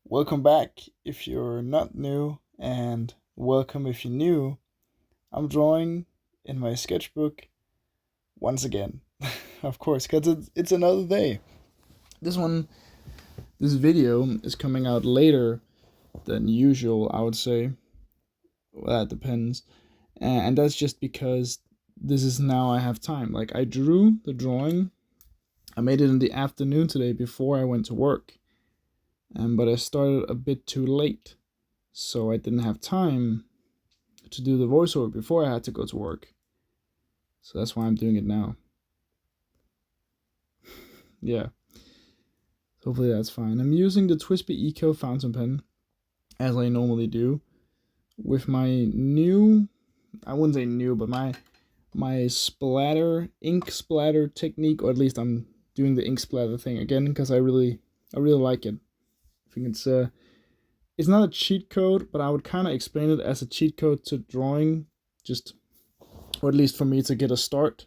Welcome back if you're not new, and welcome if you're new. I'm drawing in my sketchbook once again. Of course, because it's another day. This one, this video is coming out later than usual, I would say. Well, that depends. And that's just because this is now I have time. Like, I drew the drawing, I made it in the afternoon today before I went to work. But I started a bit too late, so I didn't have time to do the voiceover before I had to go to work. So that's why I'm doing it now. Yeah. Hopefully that's fine. I'm using the Twisby Eco fountain pen, as I normally do, with my new, I wouldn't say new, but my splatter, ink splatter technique, or at least I'm doing the ink splatter thing again, because I really like it. I think it's not a cheat code, but I would kind of explain it as a cheat code to drawing, just, or at least for me to get a start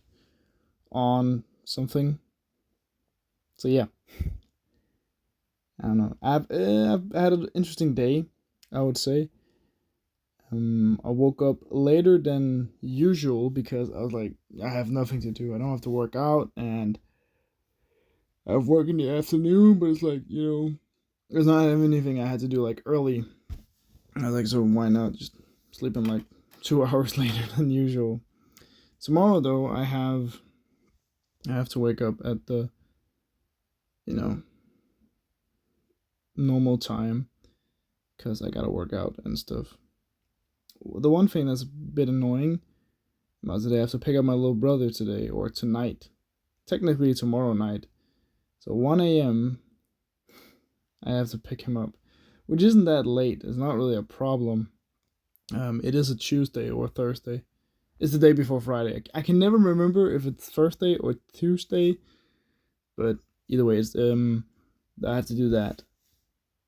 on something. So yeah, I don't know. I've had an interesting day, I would say. I woke up later than usual because I was like, I have nothing to do. I don't have to work out, and I have work in the afternoon. But it's like, there's not anything I had to do like early. I was like, so why not just sleep in like 2 hours later than usual? Tomorrow though, I have to wake up at the normal time because I gotta work out and stuff. The one thing that's a bit annoying is that I have to pick up my little brother today, or tonight. Technically tomorrow night. So 1 a.m. I have to pick him up, which isn't that late. It's not really a problem. It is a Tuesday or Thursday. It's the day before Friday. I can never remember if it's Thursday or Tuesday, but either way, I have to do that.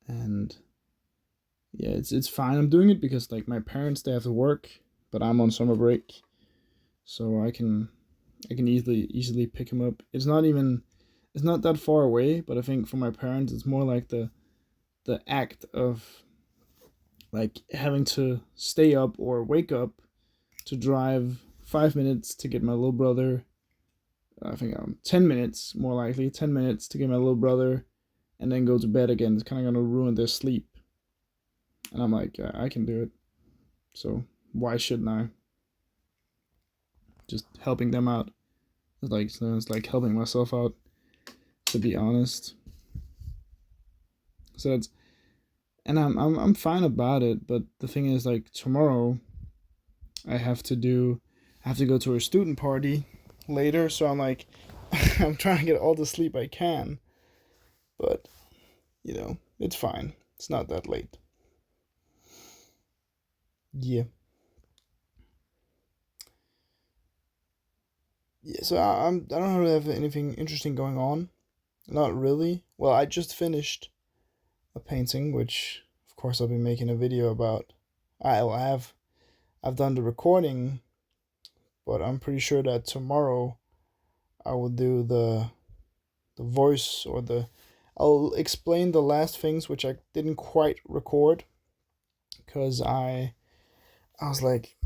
And yeah, it's fine. I'm doing it because like my parents, they have to work, but I'm on summer break, so I can easily pick him up. It's not that far away, but I think for my parents, it's more like the act of like having to stay up or wake up to drive 5 minutes to get my little brother. I think 10 minutes, more likely 10 minutes to get my little brother, and then go to bed again. It's kind of gonna ruin their sleep. And I'm like, I can do it. So why shouldn't I? Just helping them out. It's like helping myself out, to be honest. So I'm fine about it, but the thing is, like, tomorrow I have to go to a student party later, so I'm like I'm trying to get all the sleep I can. But it's fine. It's not that late. Yeah. Yeah, so I don't really have anything interesting going on. Not really. Well, I just finished a painting, which of course I'll be making a video about. I've done the recording, but I'm pretty sure that tomorrow I will do the voice, or I'll explain the last things which I didn't quite record because I was like,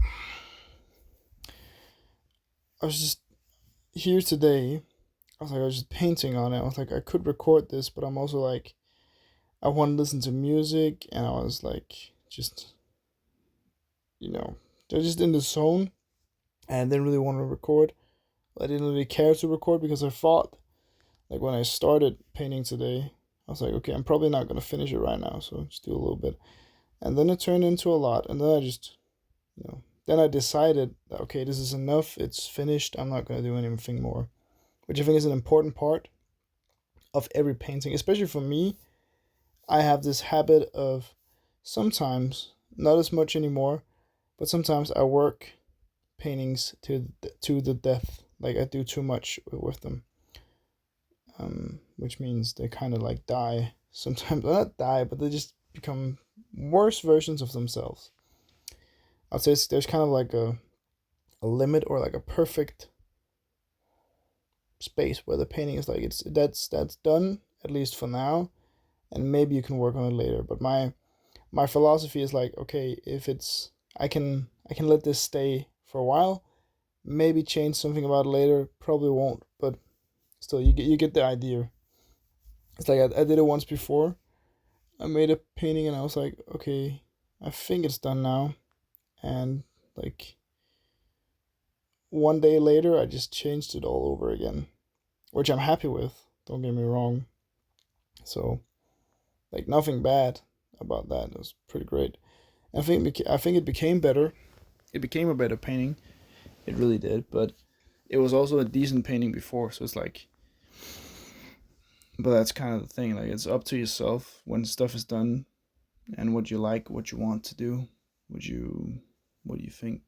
I was just here today. I was just painting on it. I was like, I could record this, but I'm also like, I want to listen to music, and I was like, they're just in the zone, and I didn't really want to record. I didn't really care to record because I thought, like, when I started painting today, I was like, okay, I'm probably not gonna finish it right now, so just do a little bit, and then it turned into a lot, and then I just, then I decided that, okay, this is enough. It's finished. I'm not gonna do anything more, which I think is an important part of every painting, especially for me. I have this habit of sometimes, not as much anymore, but sometimes I work paintings to the death. Like, I do too much with them, which means they kind of like die sometimes. Well, not die, but they just become worse versions of themselves. I'd say there's kind of like a limit, or like a perfect space where the painting is like, that's done, at least for now, and maybe you can work on it later. But my philosophy is like, okay, if it's I can let this stay for a while, maybe change something about it later, probably won't, but still you get the idea. It's like I did it once before. I made a painting and I was like, okay, I think it's done now. And like 1 day later, I just changed it all over again, which I'm happy with. Don't get me wrong. So like nothing bad about that. It was pretty great. I think it became better. It became a better painting. It really did, but it was also a decent painting before. So it's like, but that's kind of the thing. Like it's up to yourself when stuff is done, and what you like, what you want to do. What do you think?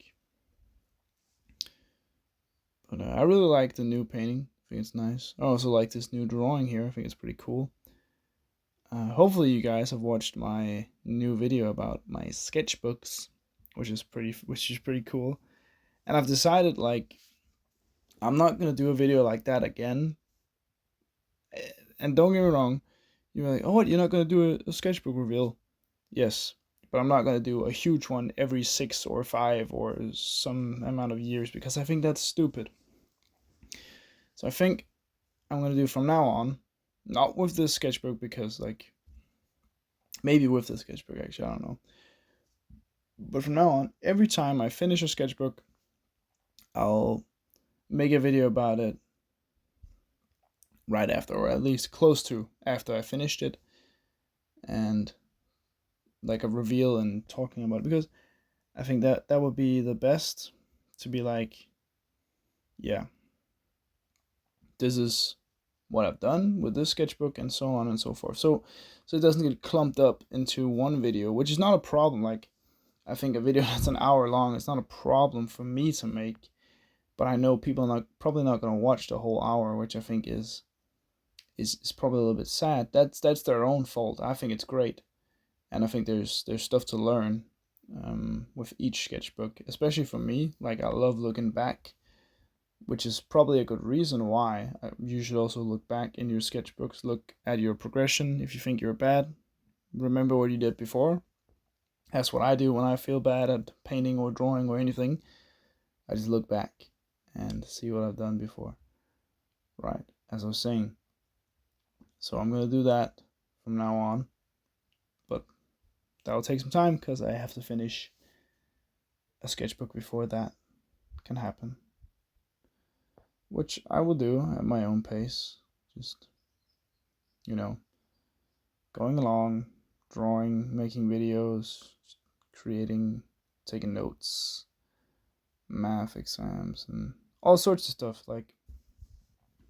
But I really like the new painting. I think it's nice. I also like this new drawing here. I think it's pretty cool. Hopefully you guys have watched my new video about my sketchbooks, which is pretty cool. And I've decided like I'm not gonna do a video like that again. And don't get me wrong, you're like, oh, what? You're not gonna do a sketchbook reveal? Yes, but I'm not gonna do a huge one every 6 or 5 or some amount of years because I think that's stupid. So I think I'm gonna do from now on, not with this sketchbook because like maybe with the sketchbook actually, I don't know. But from now on, every time I finish a sketchbook, I'll make a video about it right after, or at least close to after I finished it, and like a reveal and talking about it, because I think that would be the best, to be like, yeah, this is what I've done with this sketchbook and so on and so forth. So it doesn't get clumped up into one video, which is not a problem. Like I think a video that's an hour long is not a problem for me to make, but I know people are probably not going to watch the whole hour, which I think is probably a little bit sad. That's their own fault. I think it's great, and I think there's stuff to learn with each sketchbook, especially for me. Like I love looking back, which is probably a good reason why you should also look back in your sketchbooks. Look at your progression. If you think you're bad, remember what you did before. That's what I do when I feel bad at painting or drawing or anything. I just look back and see what I've done before. Right, as I was saying. So I'm gonna do that from now on, but that will take some time because I have to finish a sketchbook before that can happen, which I will do at my own pace. Just, going along, drawing, making videos, creating, taking notes, math exams, and all sorts of stuff. Like,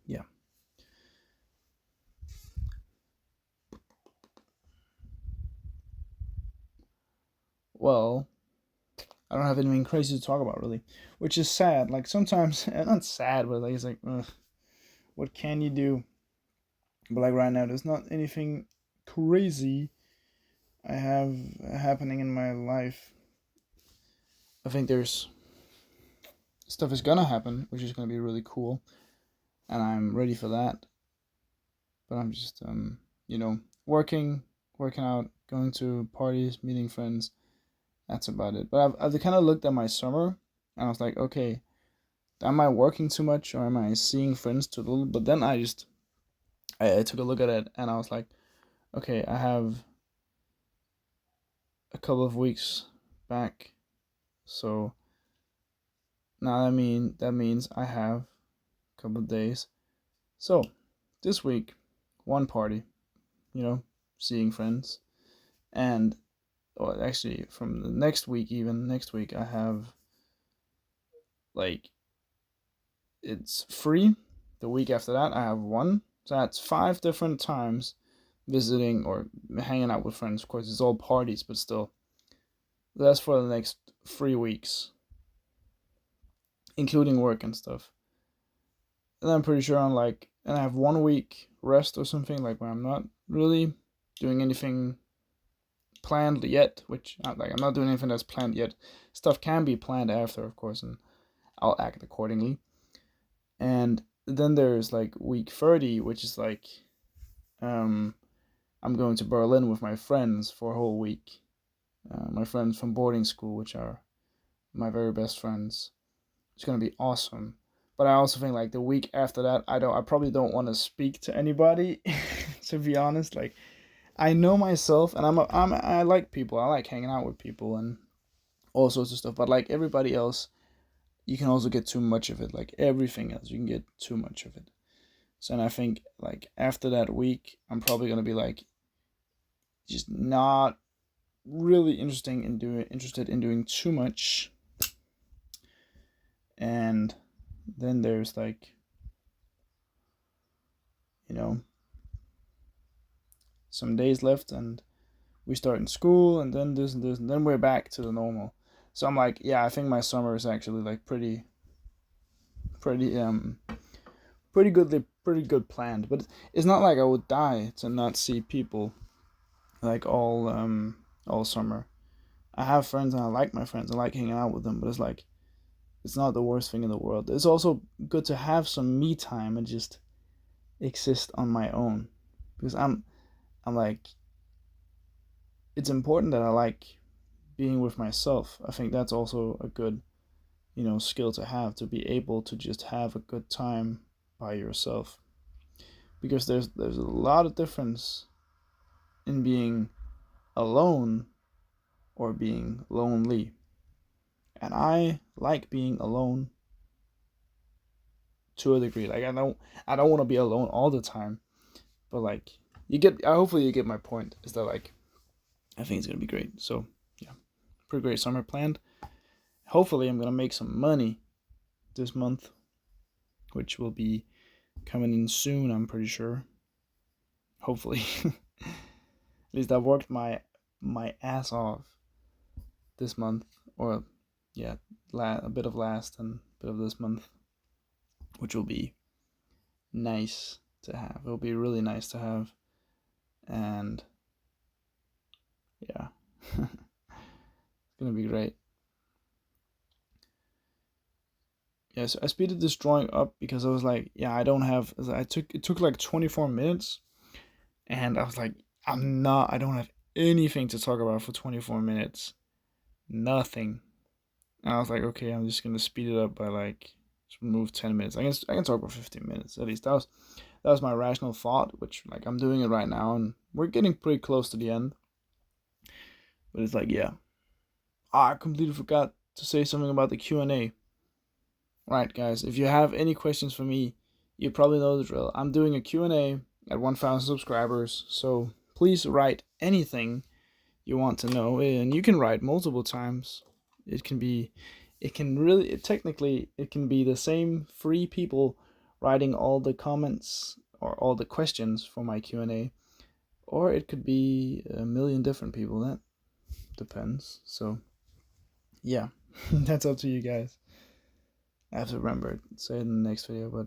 yeah. Well, I don't have anything crazy to talk about really, which is sad. Like sometimes, not sad, but like it's like, ugh, what can you do? But like right now, there's not anything crazy I have happening in my life. I think there's stuff is gonna happen, which is gonna be really cool, and I'm ready for that. But I'm just working, working out, going to parties, meeting friends. That's about it. But I've kind of looked at my summer, and I was like, okay, am I working too much or am I seeing friends too little? But then I took a look at it and I was like, okay, I have a couple of weeks back, so now that means I have a couple of days. So this week, one party, seeing friends, and or actually from the next week, even next week, I have like it's free. The week after that, I have one. So that's 5 different times visiting or hanging out with friends. Of course, it's all parties, but still. That's for the next 3 weeks, including work and stuff. And I'm pretty sure and I have 1 week rest or something, like where I'm not really doing anything planned yet, which I'm not doing anything that's planned yet. Stuff can be planned after, of course, and I'll act accordingly. And then there's like week 30, which is like I'm going to Berlin with my friends for a whole week. My friends from boarding school, which are my very best friends. It's gonna be awesome. But I also think like the week after that, I probably don't want to speak to anybody. To be honest, like I know myself, and I like people. I like hanging out with people and all sorts of stuff. But like everybody else, you can also get too much of it. Like everything else, you can get too much of it. So, and I think like after that week, I'm probably gonna be like just not really interested in doing too much. And then there's like, you know, some days left, and we start in school, and then this and this, and then we're back to the normal. So I'm like, yeah, I think my summer is actually like pretty pretty good planned. But it's not like I would die to not see people like all summer. I have friends and I like my friends. I like hanging out with them, but it's like it's not the worst thing in the world. It's also good to have some me time and just exist on my own, because I'm like, it's important that I like being with myself. I think that's also a good, skill to have, to be able to just have a good time by yourself. Because there's a lot of difference in being alone or being lonely. And I like being alone to a degree. Like I don't want to be alone all the time, but like hopefully you get my point. Is that like I think it's gonna be great. So yeah, pretty great summer planned. Hopefully I'm gonna make some money this month, which will be coming in soon. I'm pretty sure. Hopefully, at least I worked my ass off this month, or yeah, a bit of last and a bit of this month, which will be nice to have. It'll be really nice to have, and yeah, it's gonna be great. Yeah, so I speeded this drawing up because I was like, yeah, I don't have. It took like 24 minutes, and I was like, I don't have anything to talk about for 24 minutes, nothing. And I was like, okay, I'm just gonna speed it up by like remove 10 minutes. I can talk for 15 minutes at least. That was my rational thought, which like I'm doing it right now, and we're getting pretty close to the end. But it's like, yeah, I completely forgot to say something about the Q&A. Right, guys, if you have any questions for me, you probably know the drill. I'm doing a Q&A at 1,000 subscribers, so please write anything you want to know, and you can write multiple times. Technically, it can be the same three people writing all the comments or all the questions for my Q&A, or it could be a million different people. That depends. So, yeah, that's up to you guys. I have to remember to say it in the next video, but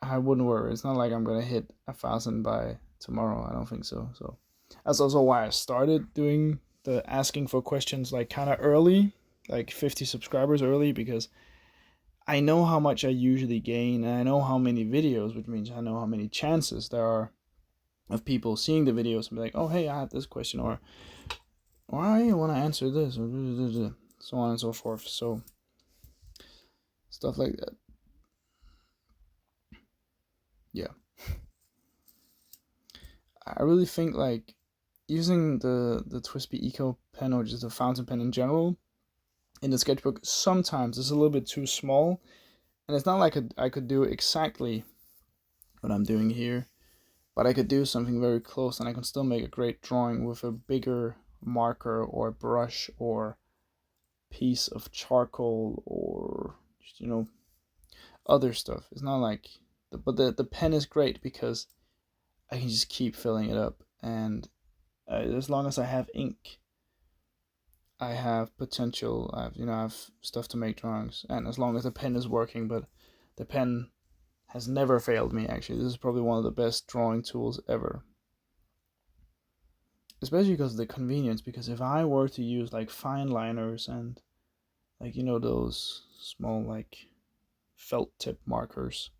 I wouldn't worry. It's not like I'm gonna hit 1,000 by tomorrow. I don't think so. So that's also why I started doing the asking for questions like kind of early, like 50 subscribers early, because I know how much I usually gain, and I know how many videos, which means I know how many chances there are of people seeing the videos and be like, oh hey, I had this question, or I want to answer this, or so on and so forth. So stuff like that. Yeah. I really think like using the Twisby Eco pen, or just the fountain pen in general, in the sketchbook sometimes is a little bit too small, and it's not like I could do exactly what I'm doing here, but I could do something very close, and I can still make a great drawing with a bigger marker or brush or piece of charcoal, or just, other stuff. It's not like but the pen is great because I can just keep filling it up, and as long as I have ink, I have potential. I have stuff to make drawings, and as long as the pen is working. But the pen has never failed me. Actually, this is probably one of the best drawing tools ever. Especially because of the convenience. Because if I were to use like fine liners and like those small like felt tip markers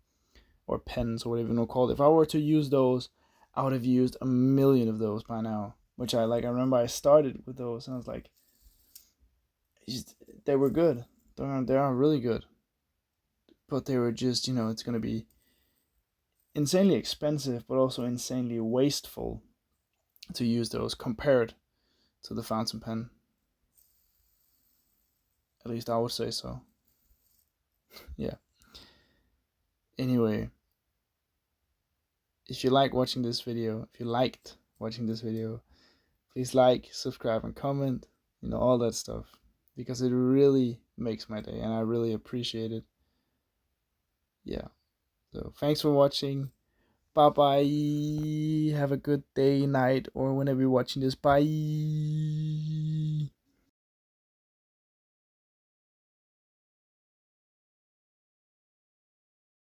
or pens or whatever you want to call it, if I were to use those, I would have used a million of those by now. Which I like. I remember I started with those, and I was like, they were good. They are really good. But they were just, it's gonna be insanely expensive, but also insanely wasteful to use those compared to the fountain pen. At least I would say so. Yeah. Anyway, if you liked watching this video, please like, subscribe, and comment. All that stuff, because it really makes my day, and I really appreciate it. Yeah. So thanks for watching. Bye bye. Have a good day, night, or whenever you're watching this. Bye.